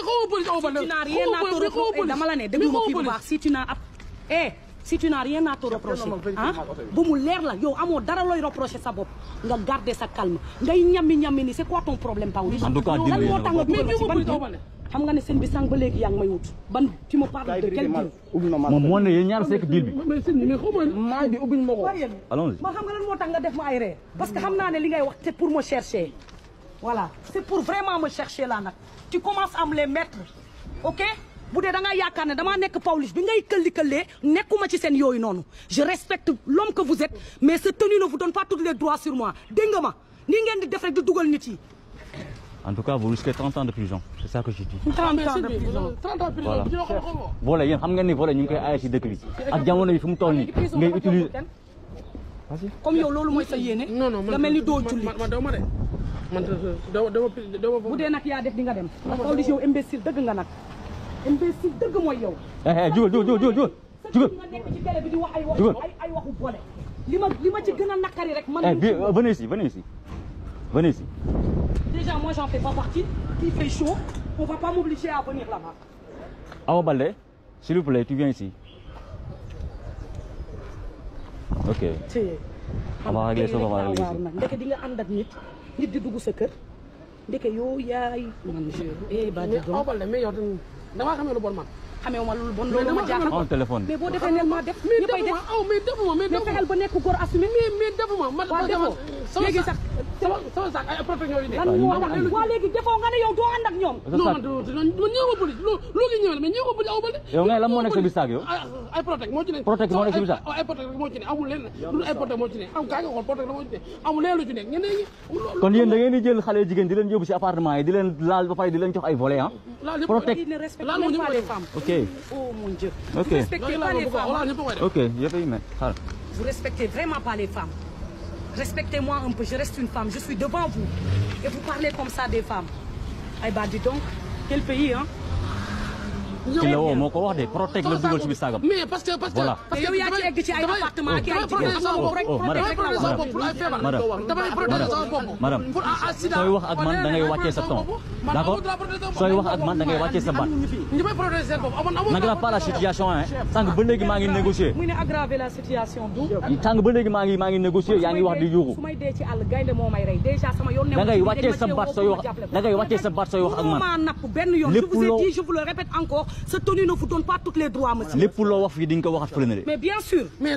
tu n'as rien à te reprocher dama la ne déglu ma fii bu baax si tu n'as rien à te reprocher ah ba mu leer la yow amoo dara looy reprocher sa bopp nga garder sa calme ngay ñammi ni c'est quoi ton problème Pawlish lan moo tax nga dugal ci ban xam nga ne seen bi sànq ba léegi yaa ngi may wut ban tu me parles de quel deal moom moo ne yéen ñaar sekk deal bi maa di ubbil ma ko allons-y ma xam nga lan moo tax nga def ma ay ree parce que xam naa ne li ngay wax c'est pour me chercher voilà c'est pour vraiment me chercher là nag tu commences à me les mettre ok bu dee da nga yaakaar ne damaa nekk Pawlish bi ngay këlli-këllee nekkuma ci seen yooyu noonu je respecte l'homme que vous êtes mais ce tenue ne vous donne pas tous les droits sur moi dégg nga ma nii ngeen di def rek di dugal nit yi. En tout cas, vous risquez 30 ans de prison. C'est ça que je dis. 30 ans de prison. 30 ans de prison. Voilà, yéen xam ngeen ni voilà ñu ngi koy aaye ci dëkk bi ak jamono yi fu mu toll nii ngay utiliser. Comme yow loolu mooy sa yéene. nga mel ni doo julli. bu dee nag yaa def di nga dem. Pawlish yow imbécile dëgg nga nag. imbécile dëgg mooy yow. jugal. nga nekk ci télé bi di wax ay waxu boole. li ma ci gën a nakari rek man. Venez ici. Déjà, moi, j'en fais pas partie. Il fait chaud. On va pas m'obliger à venir là-bas. Awa Baldé, s'il vous plaît, tu viens ici. Ok. On va régler ça, on va régler ça. Ndeke di nga ànd ak nit di dugg sa kër. Ndeke yow yaay. man je. ba di doon Awa Baldé mais yow dama xamee lu bon man. xamee ma lu bon loolu ma jaaxal. en téléphone. mais boo defee neen maa def. ñëppay def mais defuma mais fexeel ba nekk góor assumé. mais defuma man léegi sax sama sac ay protection yi ne. lan moo tax waa léegi defoo nga ne yow doo ànd ak ñoom. non man ñëw ma police loolu ñëwee mais ñëw ma police Awa Baldé. yow ngay lan moo nekk sa biir saak yow. ay protect moo ci ne. protect moo nekk sa biir saak. ay protect moo ci ne amul lenn lu ay protect moo ci ne am kaa nga xool protect moo ci ne amul lenn lu ci nekk ñeneen ñi. kon yéen da ngeen di jël xale jigéen di leen yóbbu si appartement yi di leen laal ba pare di leen jox ay volets ah. protect ne respecte même pas les femmes. ok. oh mon Dieu. ok vous respectez pas les femmes. ok yëpp yi mais xaaral. vous respectez vraiment pas les femmes. Respectez-moi un peu, je reste une femme, je suis devant vous. Et vous parlez comme ça des femmes. Eh ben dis donc, quel pays hein? ci la woo moo ko wax de protect la dugal ci biir saagam. mais parce que yow yaa ci egg ci ay appartement ak ay jigéen madame sooy wax ak man da ngay wàccee sa ton d'accord sooy wax ak man da ngay wàccee sa baat. n'aggrave pas la situation hein sànq ba léegi maa ngi négocier. mu ne aggraver la situation du. sànq ba léegi maa ngi négocier yaa ngi wax di yuuxu. su may dee ci àll gaynde moo may rey déjà sama yoon. da ngay wàccee sa baat sooy wax da ngay wàccee sa baat sooy wax ak man. je vous ai dit je vous le répète encore. Ce tenue ne vous donne pas tous les droits, monsieur. lépp loo wax fii di nga ko waxat fële na de. Mais bien sûr. Mais